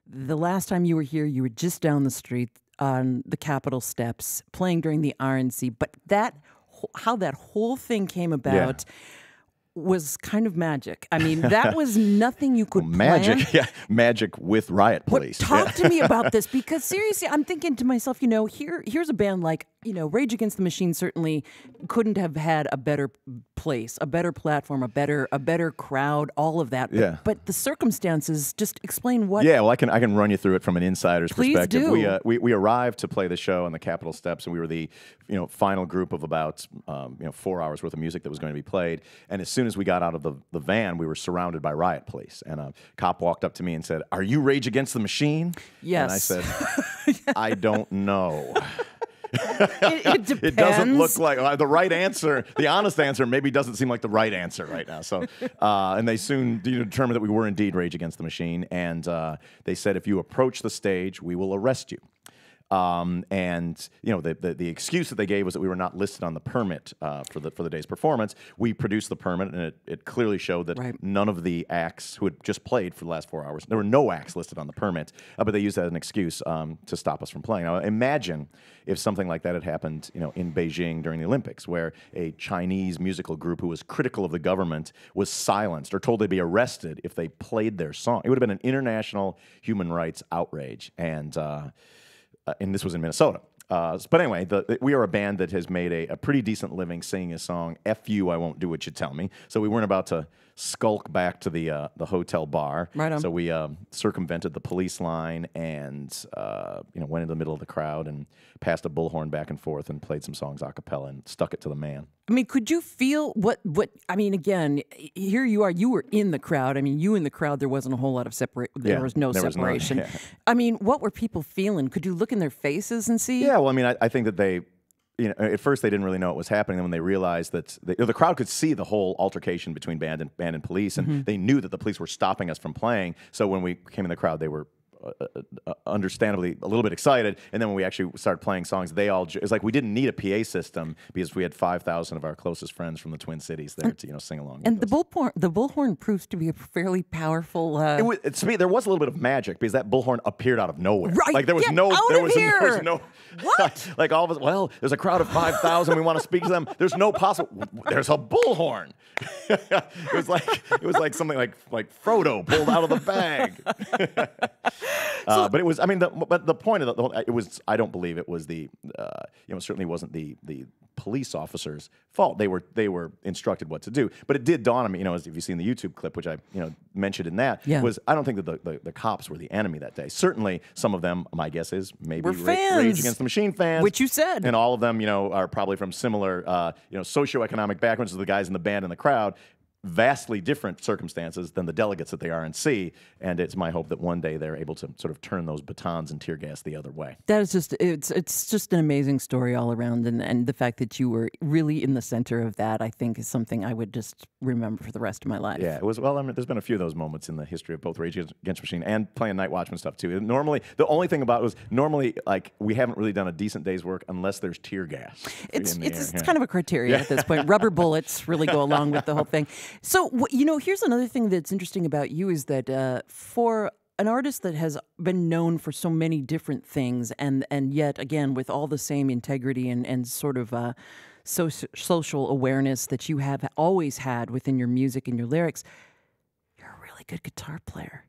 the last time you were here, you were just down the street on the Capitol steps playing during the RNC. But how that whole thing came about was kind of magic. I mean, that was nothing you could plan. Magic with Riot Police. Talk to me about this, because seriously, I'm thinking to myself, here's a band like, Rage Against the Machine certainly couldn't have had a better place, a better platform, a better crowd, all of that. But the circumstances, just explain what. Yeah, well, I can run you through it from an insider's perspective. Do. We arrived to play the show on the Capitol steps, and we were the final group of about 4 hours worth of music that was going to be played. And as soon as we got out of the van, we were surrounded by Riot Police, and a cop walked up to me and said, "Are you Rage Against the Machine?" Yes. And I said, "I don't know." It depends. It doesn't look like the right answer. The honest answer maybe doesn't seem like the right answer right now. So, and they soon determined that we were indeed Rage Against the Machine, and they said, if you approach the stage, we will arrest you. And the excuse that they gave was that we were not listed on the permit for the day's performance. We produced the permit, and it clearly showed that none of the acts who had just played for the last 4 hours, there were no acts listed on the permit, but they used that as an excuse to stop us from playing. Now, imagine if something like that had happened, in Beijing during the Olympics, where a Chinese musical group who was critical of the government was silenced or told they'd be arrested if they played their song. It would have been an international human rights outrage, and this was in Minnesota. But anyway, we are a band that has made a pretty decent living singing a song, F you, I won't do what you tell me. So we weren't about to skulk back to the hotel bar. Right on. So we circumvented the police line and went into the middle of the crowd and passed a bullhorn back and forth and played some songs a cappella and stuck it to the man. I mean, could you feel again, here you are, you were in the crowd. I mean, you in the crowd, there wasn't a whole lot of separation. There was no separation. I mean, what were people feeling? Could you look in their faces and see? Yeah, well, I mean, I think that they, at first they didn't really know what was happening. Then when they realized that the crowd could see the whole altercation between band and police, and they knew that the police were stopping us from playing. So when we came in the crowd, they were understandably a little bit excited, and then when we actually started playing songs, it's like we didn't need a PA system because we had 5,000 of our closest friends from the Twin Cities there to sing along. And the bullhorn proves to be a fairly powerful. To me, there was a little bit of magic because that bullhorn appeared out of nowhere. Right, like there was no what? Like all of us. Well, there's a crowd of 5,000. We want to speak to them. There's no possible. There's a bullhorn. It was like something like Frodo pulled out of the bag. But it was. I mean, the point of it was. I don't believe it was certainly wasn't the police officers' fault. They were instructed what to do. But it did dawn on me. As if you've seen the YouTube clip, which I mentioned in that, was I don't think that the cops were the enemy that day. Certainly, some of them, my guess is maybe Rage Against the Machine fans, which you said, and all of them, are probably from similar, socioeconomic backgrounds as the guys in the band and the crowd. Vastly different circumstances than the delegates at the RNC, and it's my hope that one day they're able to sort of turn those batons and tear gas the other way. That is it's just an amazing story all around, and the fact that you were really in the center of that, I think, is something I would just remember for the rest of my life. Yeah, it was. Well, I mean, there's been a few of those moments in the history of both Rage Against the Machine and playing Night Watchman stuff too. Normally, the only thing about it was like we haven't really done a decent day's work unless there's tear gas. It's kind of a criteria at this point. Rubber bullets really go along with the whole thing. So, here's another thing that's interesting about you is that for an artist that has been known for so many different things, and yet, again, with all the same integrity and sort of social awareness that you have always had within your music and your lyrics, you're a really good guitar player.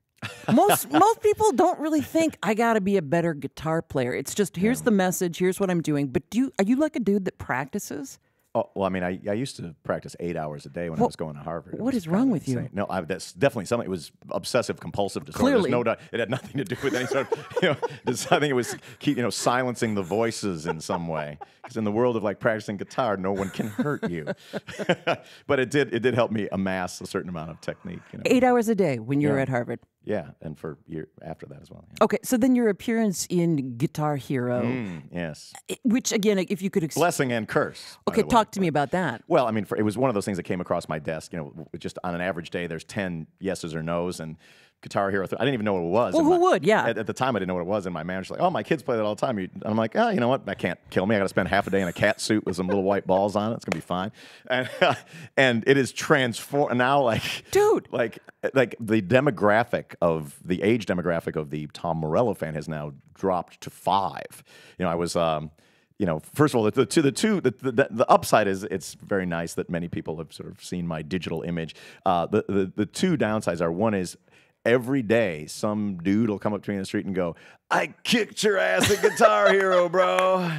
Most people don't really think I got to be a better guitar player. It's just, here's the message, here's what I'm doing. But are you like a dude that practices? Oh, well, I mean, I used to practice 8 hours a day when I was going to Harvard. What is wrong with you? No, that's definitely something. It was obsessive compulsive disorder. Clearly. There's no doubt. It had nothing to do with any sort of, I think it was silencing the voices in some way. Because in the world of practicing guitar, no one can hurt you. But it did help me amass a certain amount of technique. 8 hours a day when you were at Harvard. Yeah, and for a year after that as well. Yeah. Okay, so then your appearance in Guitar Hero. Yes. Which, again, if you could... Blessing and curse. Okay, talk to me about that. Well, I mean, it was one of those things that came across my desk. Just on an average day, there's 10 yeses or nos, and Guitar Hero 3. I didn't even know what it was. Well, who would? Yeah. At the time, I didn't know what it was, and my manager's like, "Oh, my kids play that all the time." And I'm like, "Oh, you know what? That can't kill me. I got to spend half a day in a cat suit with some little white balls on it. It's gonna be fine." And it is transformed now, dude, like the the age demographic of the Tom Morello fan has now dropped to 5. You know, I was. First of all, the upside is it's very nice that many people have sort of seen my digital image. The two downsides are, one is every day some dude will come up to me in the street and go, "I kicked your ass at Guitar Hero, bro."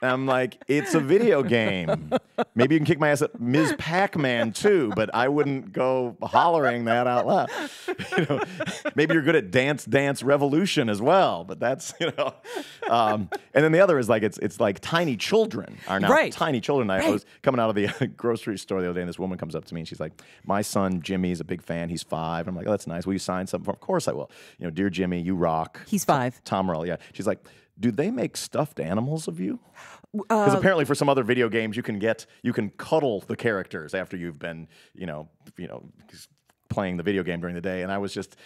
And I'm like, it's a video game. Maybe you can kick my ass at Ms. Pac-Man too, but I wouldn't go hollering that out loud. Maybe you're good at Dance Revolution as well, but that's and then the other is it's like tiny children are now tiny children. I was coming out of the grocery store the other day, and this woman comes up to me and she's like, "My son Jimmy is a big fan. He's 5." I'm like, "Oh, that's nice. Will you sign something for him?" "Of course I will. Dear Jimmy, you rock." He's 5. Tom Morello, yeah. She's like, "Do they make stuffed animals of you?" Because apparently for some other video games, you can cuddle the characters after you've been, playing the video game during the day. And I was just,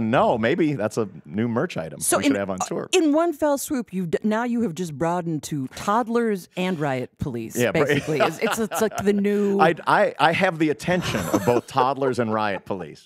no, maybe that's a new merch item we should have on tour. In one fell swoop, you have just broadened to toddlers and Riot Police. Yeah, basically, it's like the new. I have the attention of both toddlers and Riot Police.